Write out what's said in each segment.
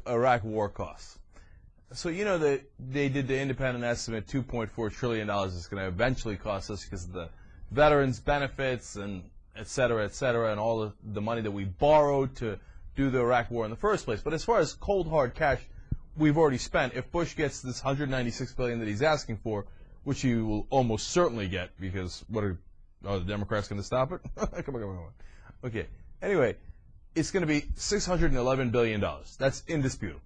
Iraq war costs. So you know that they did the independent estimate, $2.4 trillion is going to eventually cost us because of the veterans benefits and et cetera, and all the money that we borrowed to do the Iraq war in the first place. But as far as cold hard cash, we've already spent. If Bush gets this $196 billion that he's asking for, which he will almost certainly get, because are the Democrats going to stop it? Come on. Okay. Anyway, it's going to be $611 billion. That's indisputable.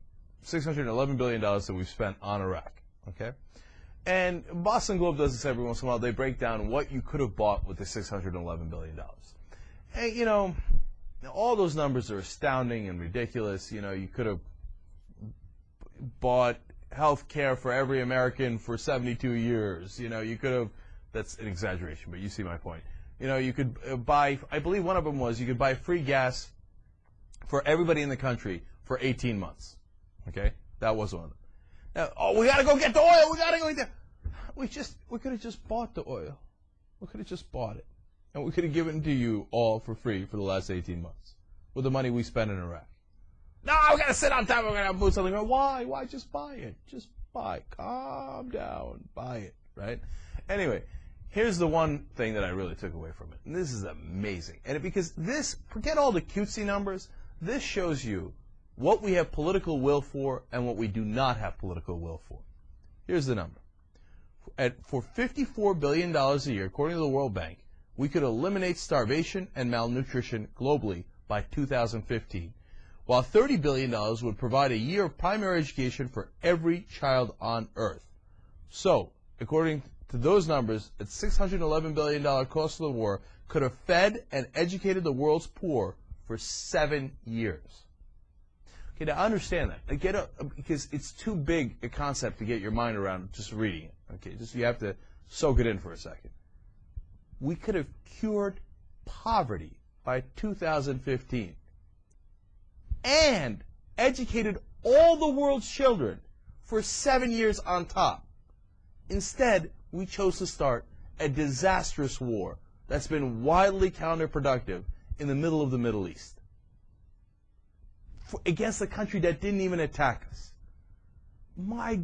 $611 billion that we've spent on Iraq. Okay? And Boston Globe does this every once in a while. They break down what you could have bought with the $611 billion. And, you know, all those numbers are astounding and ridiculous. You know, you could have bought health care for every American for 72 years. You know, you could have, that's an exaggeration, but you see my point. You know, you could buy, I believe one of them was, you could buy free gas for everybody in the country for 18 months. Okay? That was one of them. Now, oh, we gotta go get the oil, we gotta go get we could have just bought the oil. We could have just bought it. And we could have given it to you all for free for the last 18 months with the money we spent in Iraq. No, we gotta sit on top, we're gonna have something. Why? Why just buy it? Just buy. Calm down. Buy it, right? Anyway, here's the one thing that I really took away from it. And this is amazing. And because this, forget all the cutesy numbers, this shows you what we have political will for and what we do not have political will for. Here's the number. For $54 billion a year, according to the World Bank, we could eliminate starvation and malnutrition globally by 2015, while $30 billion would provide a year of primary education for every child on Earth. So, according to those numbers, at $611 billion cost of the war could have fed and educated the world's poor for 7 years. Okay, now understand that. Because it's too big a concept to get your mind around just reading it. Okay, just you have to soak it in for a second. We could have cured poverty by 2015 and educated all the world's children for 7 years on top. Instead, we chose to start a disastrous war that's been wildly counterproductive in the middle of the Middle East against a country that didn't even attack us. My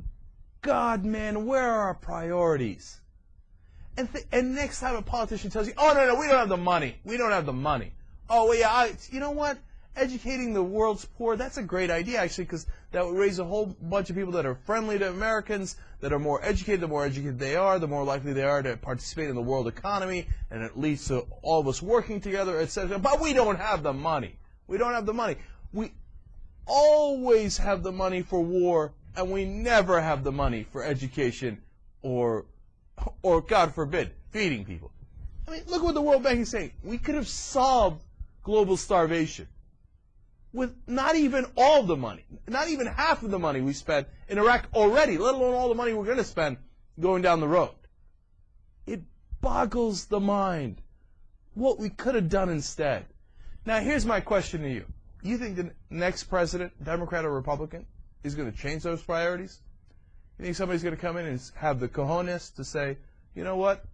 God, man, where are our priorities? And next time a politician tells you, oh, no, we don't have the money. We don't have the money. Oh, well, yeah, you know what? Educating the world's poor, that's a great idea, actually, because that would raise a whole bunch of people that are friendly to Americans, that are more educated. The more educated they are, the more likely they are to participate in the world economy, and it leads to all of us working together, etc. But we don't have the money. We don't have the money. We always have the money for war, and we never have the money for education or God forbid, feeding people. I mean, look what the World Bank is saying. We could have solved global starvation with not even all the money, not even half of the money we spent in Iraq already, let alone all the money we're going to spend going down the road. It boggles the mind what we could have done instead. Now, here's my question to you. You think the next president, Democrat or Republican, is going to change those priorities? You think somebody's going to come in and have the cojones to say, you know what?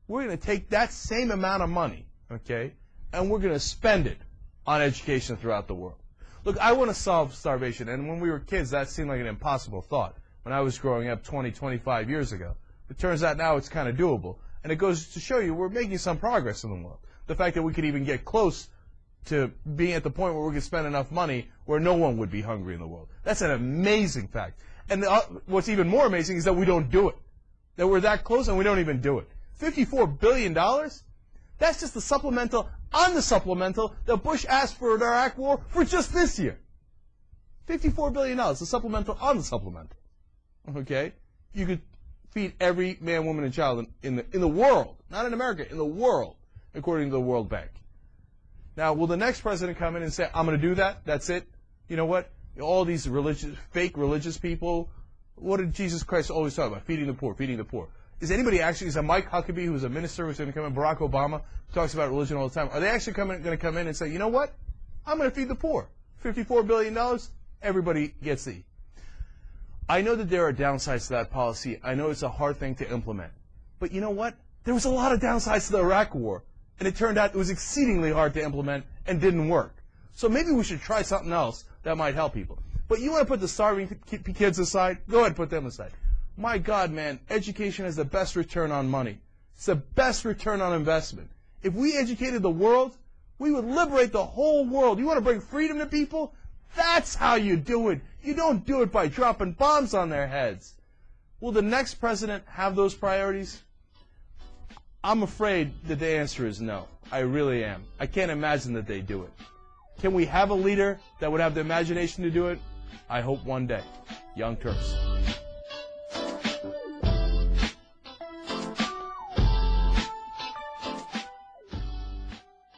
We're going to take that same amount of money, okay, and we're going to spend it on education throughout the world. Look, I want to solve starvation, and when we were kids, that seemed like an impossible thought when I was growing up 20, 25 years ago. It turns out now it's kind of doable, and it goes to show you we're making some progress in the world. The fact that we could even get close to being at the point where we could spend enough money where no one would be hungry in the world. That's an amazing fact. And what's even more amazing is that we don't do it. That we're that close and we don't even do it. $54 billion? That's just the supplemental on the supplemental that Bush asked for the Iraq war for just this year. $54 billion, the supplemental on the supplemental. Okay? You could feed every man, woman, and child in the world, not in America, in the world, according to the World Bank. Now, will the next president come in and say, I'm going to do that? That's it? You know what? All these fake religious people, what did Jesus Christ always talk about? Feeding the poor, feeding the poor. Is anybody actually, is a Mike Huckabee, who's a minister, who's going to come in, Barack Obama, who talks about religion all the time, are they actually going to come in and say, you know what? I'm going to feed the poor. $54 billion, everybody gets to eat. I know that there are downsides to that policy. I know it's a hard thing to implement. But you know what? There was a lot of downsides to the Iraq war. And it turned out it was exceedingly hard to implement and didn't work. So maybe we should try something else that might help people. But you want to put the starving kids aside? Go ahead, put them aside. My God, man, education has the best return on money. It's the best return on investment. If we educated the world, we would liberate the whole world. You want to bring freedom to people? That's how you do it. You don't do it by dropping bombs on their heads. Will the next president have those priorities? I'm afraid that the answer is no. I really am. I can't imagine that they do it. Can we have a leader that would have the imagination to do it? I hope one day. Young Turks.